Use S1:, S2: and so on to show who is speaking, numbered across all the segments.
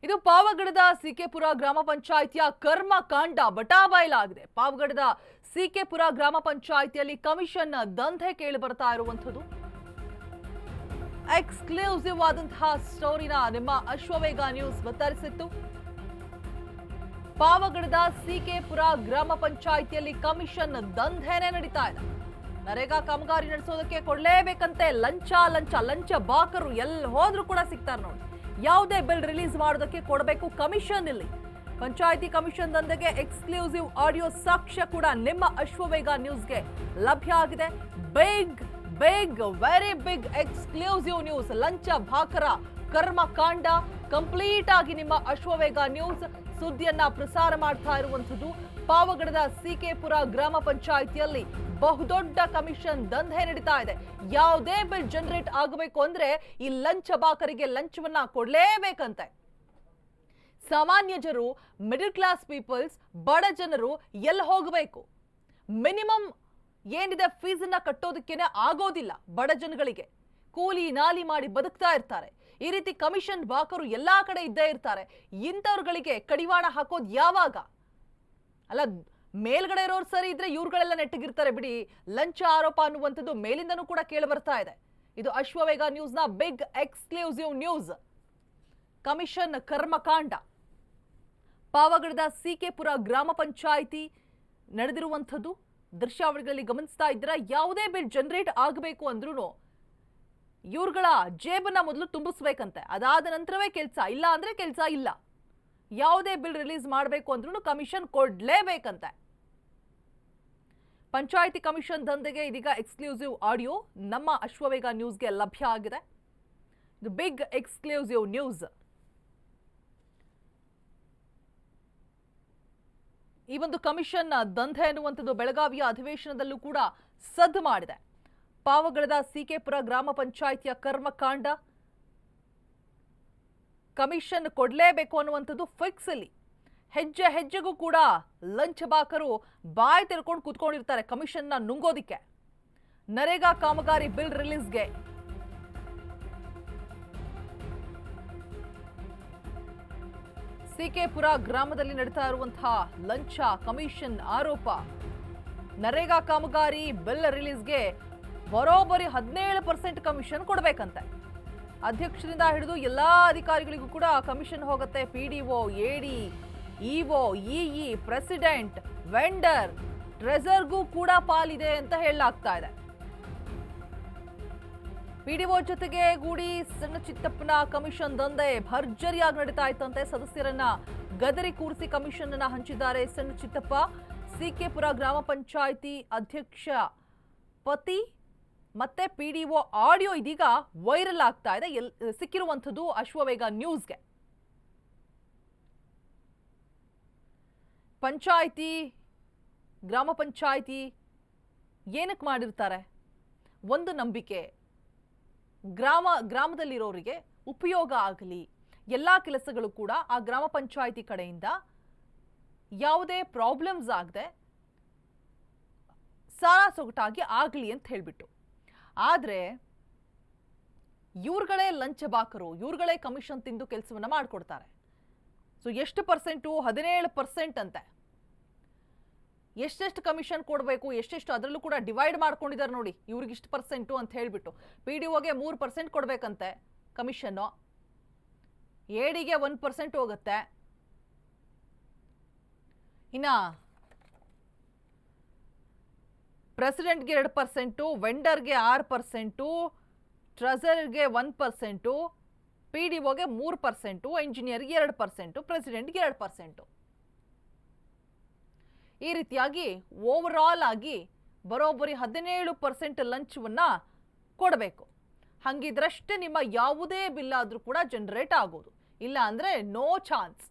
S1: ಇದು ಪಾವಗಡದ ಸಿಕೆಪುರ ಗ್ರಾಮ ಪಂಚಾಯಿತಿಯ ಕರ್ಮಕಾಂಡ ಬಟಾಬಯಲಾಗಿದೆ. ಪಾವಗಡದ ಸಿಕೆಪುರ ಗ್ರಾಮ ಪಂಚಾಯಿತಿಯಲ್ಲಿ ಕಮಿಷನ್ ದಂಧೆ ಕೇಳಿ ಬರ್ತಾ ಇರುವಂತದ್ದು. ಎಕ್ಸ್ಕ್ಲೂಸಿವ್ ಆದಂತಹ ಸ್ಟೋರಿನ ನಿಮ್ಮ ಅಶ್ವವೇಗ ನ್ಯೂಸ್ ಬಿತ್ತರಿಸಿತ್ತು. ಪಾವಗಡದ ಸಿಕೆಪುರ ಗ್ರಾಮ ಪಂಚಾಯಿತಿಯಲ್ಲಿ ಕಮಿಷನ್ ದಂಧೆನೇ ನಡೀತಾ ಇದೆ. ನರೇಗಾ ಕಾಮಗಾರಿ ನಡೆಸೋದಕ್ಕೆ ಕೊಡಲೇಬೇಕಂತೆ ಲಂಚ ಬಾಕರು ಎಲ್ಲಿ ಹೋದ್ರೂ ಕೂಡ ಸಿಗ್ತಾರೆ ನೋಡಿ. ಯಾವುದೇ ಬಿಲ್ ರಿಲೀಸ್ ಮಾಡೋದಕ್ಕೆ ಕೊಡಬೇಕು ಕಮಿಷನ್. ಇಲ್ಲಿ ಪಂಚಾಯಿತಿ ಕಮಿಷನ್ ದಂಧೆಗೆ ಎಕ್ಸ್ಕ್ಲೂಸಿವ್ ಆಡಿಯೋ ಸಾಕ್ಷ್ಯ ಕೂಡ ನಿಮ್ಮ ಅಶ್ವವೇಗ ನ್ಯೂಸ್ಗೆ ಲಭ್ಯ ಆಗಿದೆ. Very big exclusive news. ಲಂಚ ಬಾಕರ ಕರ್ಮಕಾಂಡ ಕಂಪ್ಲೀಟ್ ಆಗಿ ನಿಮ್ಮ ಅಶ್ವವೇಗ ನ್ಯೂಸ್ ಸುದ್ದಿಯನ್ನ ಪ್ರಸಾರ ಮಾಡ್ತಾ ಇರುವಂತದ್ದು. ಪಾವಗಡದ ಸಿಕೆಪುರ ಗ್ರಾಮ ಪಂಚಾಯಿತಿಯಲ್ಲಿ ಬಹುದೊಡ್ಡ ಕಮಿಷನ್ ದಂಧೆ ನಡೀತಾ ಇದೆ. ಯಾವುದೇ ಬಿಲ್ ಜನರೇಟ್ ಆಗಬೇಕು ಅಂದ್ರೆ ಈ ಲಂಚ ಬಾಕರಿಗೆ ಲಂಚವನ್ನ ಕೊಡಲೇಬೇಕಂತೆ. ಸಾಮಾನ್ಯ ಜನರು, ಮಿಡಲ್ ಕ್ಲಾಸ್ ಪೀಪಲ್ಸ್, ಬಡ ಜನರು ಎಲ್ಲಿ ಹೋಗಬೇಕು? ಮಿನಿಮಮ್ ಏನಿದೆ ಫೀಸ್ ಅನ್ನ ಕಟ್ಟೋದಕ್ಕೇನೆ ಆಗೋದಿಲ್ಲ. ಬಡ ಜನಗಳಿಗೆ ಕೂಲಿ ನಾಲಿ ಮಾಡಿ ಬದುಕ್ತಾ ಇರ್ತಾರೆ. ಈ ರೀತಿ ಕಮಿಷನ್ ಬಾಕರು ಎಲ್ಲಾ ಕಡೆ ಇದ್ದೇ ಇರ್ತಾರೆ. ಇಂಥವ್ರುಗಳಿಗೆ ಕಡಿವಾಣ ಹಾಕೋದು ಯಾವಾಗ? ಅಲ್ಲ, ಮೇಲ್ಗಡೆ ಇರೋರು ಸರಿ ಇದ್ರೆ ಇವ್ರುಗಳೆಲ್ಲ ನೆಟ್ಟಗಿರ್ತಾರೆ ಬಿಡಿ. ಲಂಚ ಆರೋಪ ಅನ್ನುವಂಥದ್ದು ಮೇಲಿಂದನೂ ಕೂಡ ಕೇಳಿ ಬರ್ತಾ ಇದೆ. ಇದು ಅಶ್ವವೇಗ ನ್ಯೂಸ್ನ ಬಿಗ್ ಎಕ್ಸ್ಕ್ಲೂಸಿವ್ ನ್ಯೂಸ್. ಕಮಿಷನ್ ಕರ್ಮಕಾಂಡ ಪಾವಗಡದ ಸಿಕೆಪುರ ಗ್ರಾಮ ಪಂಚಾಯಿತಿ ನಡೆದಿರುವಂಥದ್ದು ದೃಶ್ಯಾವಳಿಗಳಲ್ಲಿ ಗಮನಿಸ್ತಾ ಇದ್ದೀರಾ. ಯಾವುದೇ ಬಿಲ್ ಜನರೇಟ್ ಆಗಬೇಕು ಅಂದ್ರೂ ಇವ್ರುಗಳ ಜೇಬನ್ನ ಮೊದಲು ತುಂಬಿಸ್ಬೇಕಂತೆ. ಅದಾದ ನಂತರವೇ ಕೆಲಸ, ಇಲ್ಲ ಅಂದ್ರೆ ಕೆಲಸ ಇಲ್ಲ. ಯಾವುದೇ ಬಿಲ್ ರಿಲೀಸ್ ಮಾಡಬೇಕು ಅಂದ್ರೂ ಕಮಿಷನ್ ಕೊಡ್ಲೇಬೇಕಂತೆ. ಪಂಚಾಯಿತಿ ಕಮಿಷನ್ ದಂಧೆಗೆ ಇದೀಗ ಎಕ್ಸ್ಕ್ಲೂಸಿವ್ ಆಡಿಯೋ ನಮ್ಮ ಅಶ್ವವೇಗ ನ್ಯೂಸ್ಗೆ ಲಭ್ಯ ಆಗಿದೆ. ಇದು ಬಿಗ್ ಎಕ್ಸ್ಕ್ಲೂಸಿವ್ ನ್ಯೂಸ್. ಈ ಒಂದು ಕಮಿಷನ್ ದಂಧೆ ಎನ್ನುವಂಥದ್ದು ಬೆಳಗಾವಿಯ ಅಧಿವೇಶನದಲ್ಲೂ ಕೂಡ ಸದ್ದು ಮಾಡಿದೆ. ಪಾವಗಡದ ಸಿಕೆಪುರ ಗ್ರಾಮ ಪಂಚಾಯಿತಿಯ ಕರ್ಮಕಾಂಡ, ಕಮಿಷನ್ ಕೊಡಲೇಬೇಕು ಅನ್ನುವಂಥದ್ದು ಫಿಕ್ಸ್. ಇಲ್ಲಿ ಹೆಜ್ಜೆ ಹೆಜ್ಜೆಗೂ ಕೂಡ ಲಂಚಬಾಕರು ಬಾಯಿ ತೆರ್ಕೊಂಡು ಕೂತ್ಕೊಂಡಿರ್ತಾರೆ ಕಮಿಷನ್ನ ನುಂಗೋದಿಕ್ಕೆ. ನರೇಗಾ ಕಾಮಗಾರಿ ಬಿಲ್ ರಿಲೀಸ್ಗೆ ಸಿಕೆಪುರ ಗ್ರಾಮದಲ್ಲಿ ನಡೀತಾ ಇರುವಂತಹ ಲಂಚ ಕಮಿಷನ್ ಆರೋಪ. ನರೇಗಾ ಕಾಮಗಾರಿ ಬಿಲ್ ರಿಲೀಸ್ಗೆ ಬರೋಬ್ಬರಿ 17% ಕಮಿಷನ್ ಕೊಡಬೇಕಂತೆ. ಅಧ್ಯಕ್ಷರಿಂದ ಹಿಡಿದು ಎಲ್ಲಾ ಅಧಿಕಾರಿಗಳಿಗೂ ಕೂಡ ಕಮಿಷನ್ ಹೋಗುತ್ತೆ. PDO, AD, EO, EE, president, vendor, ಟ್ರೆಸರ್ಗೂ ಕೂಡ ಪಾಲಿದೆ ಅಂತ ಹೇಳಲಾಗ್ತಾ ಇದೆ. PDO ಜೊತೆಗೆ ಗೂಡಿ ಸಣ್ಣ ಚಿತ್ತಪ್ಪನ ಕಮಿಷನ್ ದಂಧೆ ಭರ್ಜರಿಯಾಗಿ ನಡೀತಾ ಇತ್ತಂತೆ. ಸದಸ್ಯರನ್ನ ಗದರಿ ಕೂರಿಸಿ ಕಮಿಷನ್ ಅನ್ನ ಹಂಚಿದ್ದಾರೆ ಸಣ್ಣ ಚಿತ್ತಪ್ಪ. ಸಿಕೆಪುರ ಗ್ರಾಮ ಪಂಚಾಯಿತಿ ಅಧ್ಯಕ್ಷ ಪತಿ ಮತ್ತೆ PDO ಆಡಿಯೋ ಇದೀಗ ವೈರಲ್ ಆಗ್ತಾ ಇದೆ. ಸಿಕ್ಕಿರುವಂಥದ್ದು ಅಶ್ವವೇಗ ನ್ಯೂಸ್ಗೆ. ಪಂಚಾಯಿತಿ ಗ್ರಾಮ ಪಂಚಾಯಿತಿ ಏನಕ್ಕೆ ಮಾಡಿರ್ತಾರೆ? ಒಂದು ನಂಬಿಕೆ, ಗ್ರಾಮದಲ್ಲಿರೋರಿಗೆ ಉಪಯೋಗ ಆಗಲಿ, ಎಲ್ಲ ಕೆಲಸಗಳು ಕೂಡ ಆ ಗ್ರಾಮ ಪಂಚಾಯಿತಿ ಕಡೆಯಿಂದ ಯಾವುದೇ ಪ್ರಾಬ್ಲಮ್ಸ್ ಆಗದೆ ಸಾರಾ ಸೊಗಟಾಗಿ ಆಗಲಿ ಅಂತ ಹೇಳ್ಬಿಟ್ಟು. ಆದರೆ ಇವ್ರುಗಳೇ ಲಂಚಬಾಕರು, ಇವ್ರುಗಳೇ ಕಮಿಷನ್ ತಿಂದು ಕೆಲಸವನ್ನ ಮಾಡಿಕೊಡ್ತಾರೆ. ಸೊ ಎಷ್ಟು ಪರ್ಸೆಂಟು? 17% ಅಂತೆ. ಎಷ್ಟೆಷ್ಟು ಕಮಿಷನ್ ಕೊಡಬೇಕು, ಎಷ್ಟೆಷ್ಟು ಅದರಲ್ಲೂ ಕೂಡ ಡಿವೈಡ್ ಮಾಡ್ಕೊಂಡಿದ್ದಾರೆ ನೋಡಿ. ಇವ್ರಿಗೆ ಇಷ್ಟು ಪರ್ಸೆಂಟು ಅಂತ ಹೇಳ್ಬಿಟ್ಟು PDOಗೆ 3% ಕೊಡಬೇಕಂತೆ ಕಮಿಷನ್ನು, ADಗೆ 1% ಹೋಗುತ್ತೆ. ಇನ್ನ ಪ್ರೆಸಿಡೆಂಟ್ಗೆ 2%, ವೆಂಡರ್ಗೆ 6%, ಟ್ರೆಸರ್ಗೆ 1%, PDOಗೆ 3%, ಇಂಜಿನಿಯರ್ಗೆ 2%, ಪ್ರೆಸಿಡೆಂಟ್ಗೆ 2%. ಈ ರೀತಿಯಾಗಿ ಓವರ್ ಆಲ್ ಆಗಿ ಬರೋಬ್ಬರಿ 17% ಲಂಚವನ್ನ ಕೊಡಬೇಕು. ಹಂಗಿದ್ರಷ್ಟೇ ನಿಮ್ಮ ಯಾವುದೇ ಬಿಲ್ ಆದ್ರೂ ಕೂಡ ಜನರೇಟ್ ಆಗೋದು. ಇಲ್ಲ ಅಂದ್ರೆ ನೋ ಚಾನ್ಸ್.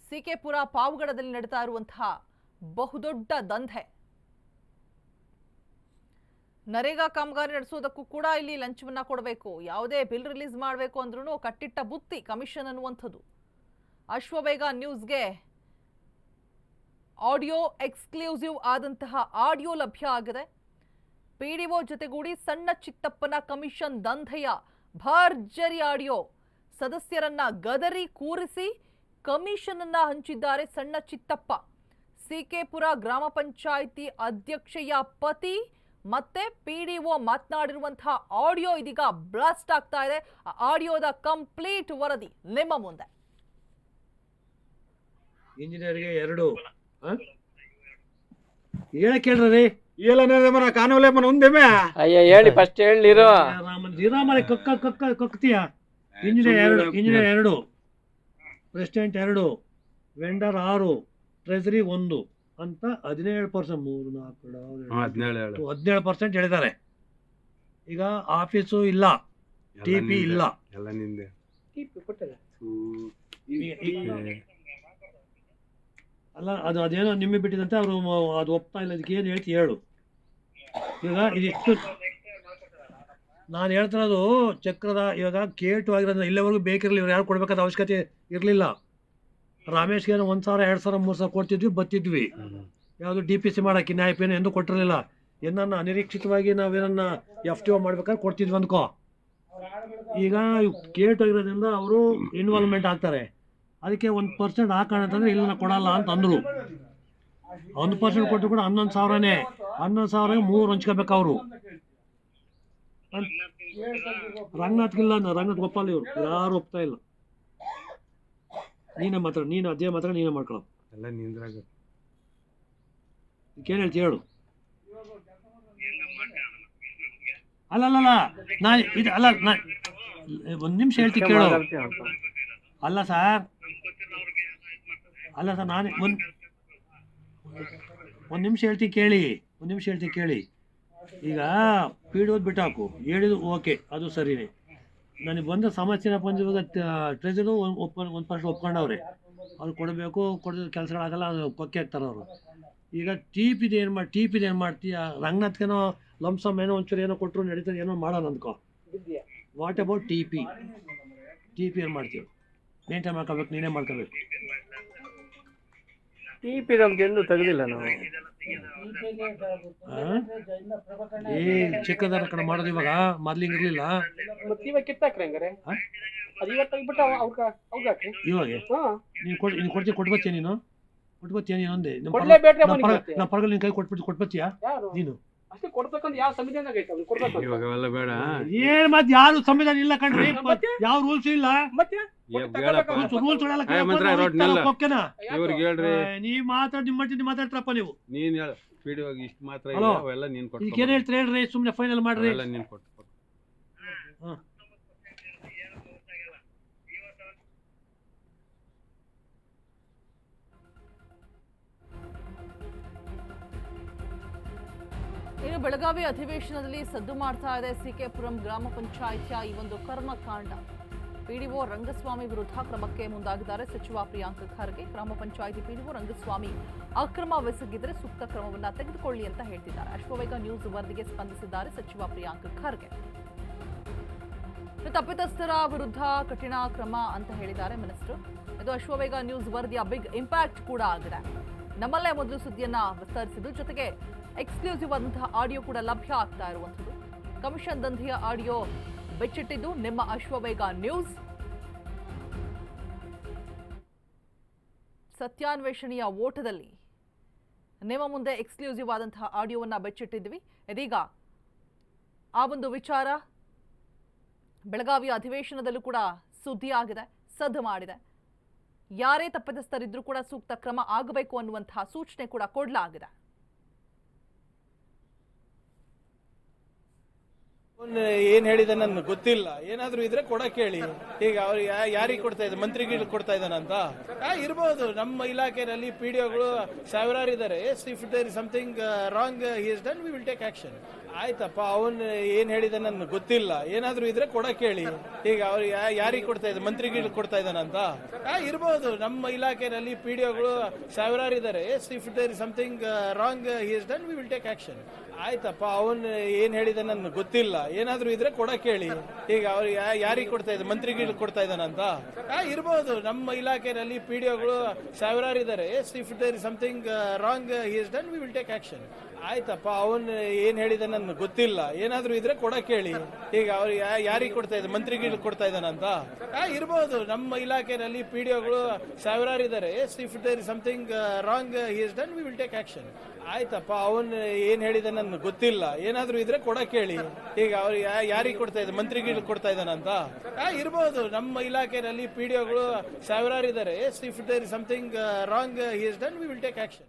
S1: ಸಿಕೆಪುರ ಪಾವಗಡದಲ್ಲಿ ನಡೀತಾ ಇರುವಂತಹ ಬಹುದೊಡ್ಡ ದಂಧೆ. ನರೇಗಾ ಕಾಮಗಾರಿ ನಡೆಸೋದಕ್ಕೂ ಕೂಡ ಇಲ್ಲಿ ಲಂಚವನ್ನ ಕೊಡಬೇಕು. ಯಾವುದೇ ಬಿಲ್ ರಿಲೀಸ್ ಮಾಡಬೇಕು ಅಂದ್ರೂ ಕಟ್ಟಿಟ್ಟ ಬುತ್ತಿ ಕಮಿಷನ್ ಅನ್ನುವಂಥದ್ದು. ಅಶ್ವವೇಗ ನ್ಯೂಸ್ಗೆ ಆಡಿಯೋ ಎಕ್ಸ್ಕ್ಲೂಸಿವ್ ಆದಂತಹ ಆಡಿಯೋ ಲಭ್ಯ ಆಗಿದೆ. PDO ಜೊತೆಗೂಡಿ ಸಣ್ಣ ಚಿತ್ತಪ್ಪನ ಕಮಿಷನ್ ದಂಧೆಯ ಭರ್ಜರಿ ಆಡಿಯೋ ಸದಸ್ಯರನ್ನ ಗದರಿ ಕೂರಿಸಿ ಕಮಿಷನ್ ಅನ್ನ ಹಂಚಿದ್ದಾರೆ ಸಣ್ಣ ಚಿತ್ತಪ್ಪ. ಸಿಕೆಪುರ ಗ್ರಾಮ ಪಂಚಾಯಿತಿ ಅಧ್ಯಕ್ಷೆಯ ಪತಿ ಮತ್ತೆ ಪಿಡಿಒ ಮಾತನಾಡಿರುವಂತಹ ಆಡಿಯೋ ಇದೀಗ ಬ್ಲಾಸ್ಟ್ ಆಗ್ತಾ ಇದೆ. ಆಡಿಯೋದ ಕಂಪ್ಲೀಟ್ ವರದಿ ನಿಮ್ಮ ಮುಂದೆ.
S2: ಇಂಜಿನಿಯರ್ಗೆ 2 ಕೇಳ್ರಿ ಏಲನೇಮನ ಕಾನೂಲೆ ಮುಂದೆಮೆ
S3: ಅಯ್ಯ ಹೇಳಿ ಫಸ್ಟ್ ಹೇಳಿರೋ
S2: ರಾಮನ್ ಕಕ್ತೀಯ. ಇಂಜಿನಿಯರ್ 2 ಪ್ರೆಸಿಡೆಂಟ್ 2 ವೆಂಡರ್ 6 ಟ್ರೆಜರಿ 1 ಅಂತ 17% 17% ಹೇಳಿದ್ದಾರೆ. ಈಗ ಆಫೀಸು ಇಲ್ಲ, ಟಿಪಿ ಇಲ್ಲ, ಅಲ್ಲ ಅದು ಅದೇನೋ ನಿಮಗೆ ಬಿಟ್ಟಿದಂತೆ ಅವರು ಅದು ಒಪ್ತಾ ಇಲ್ಲ. ಅದಕ್ಕೆ ಏನು ಹೇಳ್ತಿ ಹೇಳು. ಈಗ ಇದಿಷ್ಟು ನಾನು ಹೇಳ್ತಿರೋದು ಚಕ್ರದ ಇವಾಗ ಕೇಟು ಆಗಿರೋದು ಇಲ್ಲಿವರೆಗೂ ಬೇಕಿರಲಿಲ್ಲ. ಇವ್ರು ಯಾರು ಕೊಡ್ಬೇಕಾದ ಅವಶ್ಯಕತೆ ಇರಲಿಲ್ಲ. ರಮೇಶ್ಗೆ 1,000 2,000 3,000 ಕೊಡ್ತಿದ್ವಿ, ಬತ್ತಿದ್ವಿ. ಯಾವುದು DPC ಮಾಡೋಕ್ಕೆ ನ್ಯಾಯಪೇನು ಎಂದು ಕೊಟ್ಟಿರಲಿಲ್ಲ. ಏನನ್ನ ಅನಿರೀಕ್ಷಿತವಾಗಿ ನಾವೇನನ್ನ FTO ಮಾಡ್ಬೇಕಾದ್ರೆ ಕೊಡ್ತಿದ್ವಿ ಅಂದ್ಕೋ. ಈಗ ಕೇಟು ಆಗಿರೋದ್ರಿಂದ ಅವರು ಇನ್ವಾಲ್ವ್ಮೆಂಟ್ ಆಗ್ತಾರೆ. ಅದಕ್ಕೆ 1% ಹಾಕೋಣ ಅಂತಂದ್ರೆ ಇಲ್ಲ ಕೊಡಲ್ಲ ಅಂತ ಅಂದರು. 1% ಕೊಟ್ಟರು ಕೂಡ 11,000ನೇ. 11,000 3 ಹಂಚ್ಕೋಬೇಕು ಅವರು. ರಂಗನಾಥ್ಗಿಲ್ಲ, ರಂಗನಾಥ್ ಗೋಪಾಲ್ ಇವರು ಯಾರು ಒಪ್ತಾ ಇಲ್ಲ. ನೀನೇ ಮಾತ್ರ, ನೀನು ಅದೇ ಮಾತ್ರ ನೀನೇ ಮಾಡ್ಕೊಳ್ಳೋ. ಏನು ಹೇಳ್ತಿ ಹೇಳು. ಅಲ್ಲಲ್ಲ ನಾನು ಇದು ಅಲ್ಲ, ಒಂದು ನಿಮಿಷ ಹೇಳ್ತಿ ಕೇಳು. ಅಲ್ಲ ಸರ್, ನಾನು ಒಂದು ನಿಮಿಷ ಹೇಳ್ತೀನಿ ಕೇಳಿ. ಈಗ PDO ಬಿಟ್ಟು ಹಾಕು, ಹೇಳಿದ್ದು ಓಕೆ, ಅದು ಸರಿನೇ. ನನಗೆ ಬಂದ ಸಮಸ್ಯೆನ ಬಂದು ಇವಾಗ ಟ್ರೆಜರು 1% ಒಪ್ಕೊಂಡವ್ರೆ. ಅವ್ರು ಕೊಡಬೇಕು, ಕೊಡೋದು ಕೆಲಸಗಳಾಗಲ್ಲ, ಅದು ಕೊಕ್ಕೆ ಹಾಕ್ತಾರೆ ಅವರು. ಈಗ ಟಿಪಿದು ಏನು ಮಾಡ್ತೀಯ? ರಂಗನಾಥ್ಗೇನೋ ಲಂಸಮ್ ಏನೋ ಒಂಚೂರು ಏನೋ ಕೊಟ್ಟರು ನಡೀತದೆ, ಏನೋ ಮಾಡೋಣ ಅಂದ್ಕೋ. ವಾಟ್ ಅಬೌಟ್ ಟಿಪಿ ಏನು ಮಾಡ್ತೀವಿ? ಮೇಂಟೈನ್ ಮಾಡ್ಕೋಬೇಕು, ನೀನೇ ಮಾಡ್ಕೋಬೇಕು.
S3: ಟಿಪಿ ನಮ್ಗೆ ಎಲ್ಲೂ ತೆಗೆದಿಲ್ಲ ನಾವು.
S2: ಚಿಕ್ಕದಾರ ಕಡೆ ಮಾಡೋದು ಇವಾಗ, ಮೊದ್ಲಿಂಗ್ ಇರ್ಲಿಲ್ಲ.
S3: ಇವಾಗ ಕಿತ್ತಾಕ್ರಿ ಹಂಗಾರೆ ಅದು ಇವತ್ತು ತೆಗ್ಬಿಟ್ಟು
S2: ಇವಾಗ ನೀನು ಕೊಟ್ಬತ್ತೀಯ ನೀನು ಒಂದೇ ನಮ್ಮ ಪರಗಲ್ ನಿನ್ ಕೈ ಕೊಟ್ಬತ್ತೀಯ ನೀನು?
S3: ಅಷ್ಟೇ ಕೊಡ್ಬೇಕಂತ ಯಾವ ಸಂವಿಧಾನ ಐತೆ ಕೊಡ್ಬೇಕು.
S2: ಏನ್ ಮತ್ತೆ ಯಾರು ಸಂವಿಧಾನ ಇಲ್ಲ ಕಣ್ರಿ, ಯಾವ ರೂಲ್ಸ್ ಇಲ್ಲ.
S3: ಮತ್ತೆ
S2: ರೂಲ್ಸ್ ನೀವ್ ಮಾತಾಡ್ತಾರಪ್ಪ ನೀವು.
S4: ನೀನ್ ಹೇಳ ಇಷ್ಟು ಮಾತ್ರ
S2: ಈಗ ಏನ್ ಹೇಳ್ತೀರಿ ಹೇಳ್ರಿ, ಸುಮ್ನೆ ಫೈನಲ್ ಮಾಡ್ರಿ.
S1: ಇನ್ನು ಬೆಳಗಾವಿ ಅಧಿವೇಶನದಲ್ಲಿ ಸದ್ದು ಮಾಡ್ತಾ ಇದೆ ಸಿಕೆಪುರಂ ಗ್ರಾಮ ಪಂಚಾಯಿತಿಯ ಈ ಒಂದು ಕರ್ಮಕಾಂಡ. ಪಿಡಿಒ ರಂಗಸ್ವಾಮಿ ವಿರುದ್ಧ ಕ್ರಮಕ್ಕೆ ಮುಂದಾಗಿದ್ದಾರೆ ಸಚಿವ ಪ್ರಿಯಾಂಕ್ ಖರ್ಗೆ. ಗ್ರಾಮ ಪಂಚಾಯಿತಿ ಪಿಡಿಒ ರಂಗಸ್ವಾಮಿ ಅಕ್ರಮವೆಸಗಿದ್ರೆ ಸೂಕ್ತ ಕ್ರಮವನ್ನ ತೆಗೆದುಕೊಳ್ಳಿ ಅಂತ ಹೇಳ್ತಿದ್ದಾರೆ. ಅಶ್ವವೇಗ ನ್ಯೂಸ್ ವರದಿಗೆ ಸ್ಪಂದಿಸಿದ್ದಾರೆ ಸಚಿವ ಪ್ರಿಯಾಂಕ್ ಖರ್ಗೆ. ತಪ್ಪಿತಸ್ಥರ ವಿರುದ್ಧ ಕಠಿಣ ಕ್ರಮ ಅಂತ ಹೇಳಿದ್ದಾರೆ ಮಿನಿಸ್ಟರ್. ಇದು ಅಶ್ವವೇಗ ನ್ಯೂಸ್ ವರದಿಯ ಬಿಗ್ ಇಂಪ್ಯಾಕ್ಟ್ ಕೂಡ ಆಗಿದೆ. ನಮ್ಮಲ್ಲೇ ಮೊದಲು ಸುದ್ದಿಯನ್ನ ವಿಸ್ತರಿಸಿದ್ದು, ಜೊತೆಗೆ ಎಕ್ಸ್ಕ್ಲೂಸಿವ್ ಆದಂತಹ ಆಡಿಯೋ ಕೂಡ ಲಭ್ಯ ಆಗ್ತಾ ಇರುವಂಥದ್ದು. ಕಮಿಷನ್ ದಂಧೆಯ ಆಡಿಯೋ ಬೆಚ್ಚಿಟ್ಟಿದ್ದು ನಿಮ್ಮ ಅಶ್ವವೇಗ ನ್ಯೂಸ್. ಸತ್ಯಾನ್ವೇಷಣೆಯ ಓಟದಲ್ಲಿ ನಿಮ್ಮ ಮುಂದೆ ಎಕ್ಸ್ಕ್ಲೂಸಿವ್ ಆದಂತಹ ಆಡಿಯೋವನ್ನ ಬೆಚ್ಚಿಟ್ಟಿದ್ವಿ. ಇದೀಗ ಆ ಒಂದು ವಿಚಾರ ಬೆಳಗಾವಿ ಅಧಿವೇಶನದಲ್ಲೂ ಕೂಡ ಸುದ್ದಿ ಆಗಿದೆ, ಸದ್ದು ಮಾಡಿದೆ. ಯಾರೇ ತಪ್ಪಿತಸ್ಥರಿದ್ರೂ ಕೂಡ ಸೂಕ್ತ ಕ್ರಮ ಆಗಬೇಕು ಅನ್ನುವಂತಹ ಸೂಚನೆ ಕೂಡ ಕೊಡಲಾಗಿದೆ.
S5: ಏನ್ ಹೇಳಿದ ನನ್ಗೆ ಗೊತ್ತಿಲ್ಲ. ಏನಾದ್ರು ಇದ್ರೆ ಕೊಡಕ್ ಹೇಳಿ. ಈಗ ಅವ್ರು ಯಾರಿಗೆ ಕೊಡ್ತಾ ಇದ್ದಾರೆ? ಮಂತ್ರಿಗಳು ಕೊಡ್ತಾ ಇದ್ದಾನಂತ ಇರ್ಬೋದು. ನಮ್ಮ ಇಲಾಖೆಯಲ್ಲಿ PDOಗಳು ಸಾವಿರಾರು ಇದ್ದಾರೆ. If there is something wrong he is done, we will take action. ಆಯ್ತಪ್ಪ, ಅವನ್ ಏನ್ ಹೇಳಿದ ನನ್ಗೆ ಗೊತ್ತಿಲ್ಲ. ಏನಾದ್ರು ಇದ್ರೆ ಕೊಡಕ್ ಹೇಳಿ. ಈಗ ಅವ್ರು ಯಾರಿಗೆ ಕೊಡ್ತಾ ಇದ್ದಾರೆ? ಮಂತ್ರಿಗಳು ಕೊಡ್ತಾ ಇದ್ದಾನಂತ ಇರ್ಬೋದು. ನಮ್ಮ ಇಲಾಖೆಯಲ್ಲಿ PDOಗಳು ಸಾವಿರಾರು ಇದ್ದಾರೆ. If there is something wrong he is done, we will take action. ಆಯ್ತಪ್ಪ, ಅವನ್ ಏನ್ ಹೇಳಿದ ನನ್ಗೆ ಗೊತ್ತಿಲ್ಲ. ಏನಾದ್ರು ಇದ್ರೆ ಕೊಡಕ್ ಹೇಳಿ. ಈಗ ಅವ್ರು ಯಾರಿಗೆ ಕೊಡ್ತಾ ಇದ್ದಾರೆ? ಮಂತ್ರಿಗಳು ಕೊಡ್ತಾ ಇದ್ದಾನಂತ ಇರ್ಬೋದು. ನಮ್ಮ ಇಲಾಖೆಯಲ್ಲಿ PDOಗಳು ಸಾವಿರಾರು ಇದ್ದಾರೆ. If there is something wrong he is done, we will take action. ಆಯ್ತಪ್ಪ, ಅವನು ಏನ್ ಹೇಳಿದ ನನ್ಗೆ ಗೊತ್ತಿಲ್ಲ. ಏನಾದ್ರೂ ಇದ್ರೆ ಕೊಡಕ್ ಹೇಳಿ. ಈಗ ಅವ್ರು ಯಾರಿಗೆ ಕೊಡ್ತಾ ಇದ್ದಾರೆ, ಮಂತ್ರಿಗಳಿಗೆ ಕೊಡ್ತಾ ಇದ್ದಾನಂತ ಇರ್ಬೋದು. ನಮ್ಮ ಇಲಾಖೆಯಲ್ಲಿ ಪಿಡಿಒಗಳು ಸಾವಿರಾರು ಇದ್ದಾರೆ. If there is something wrong he is done, we will take action. ಆಯ್ತಪ್ಪ, ಅವನು ಏನ್ ಹೇಳಿದ ನನ್ಗೆ ಗೊತ್ತಿಲ್ಲ. ಏನಾದ್ರೂ ಇದ್ರೆ ಕೊಡಕ್ ಹೇಳಿ. ಈಗ ಅವ್ರು ಯಾರಿಗೆ ಕೊಡ್ತಾ ಇದ್ದಾರೆ, ಮಂತ್ರಿಗಳಿಗೆ ಕೊಡ್ತಾ ಇದ್ದಾನಂತ ಇರ್ಬೋದು. ನಮ್ಮ ಇಲಾಖೆಯಲ್ಲಿ ಪಿಡಿಒಗಳು ಸಾವಿರಾರು ಇದ್ದಾರೆ. If there is something wrong he is done, we will take action.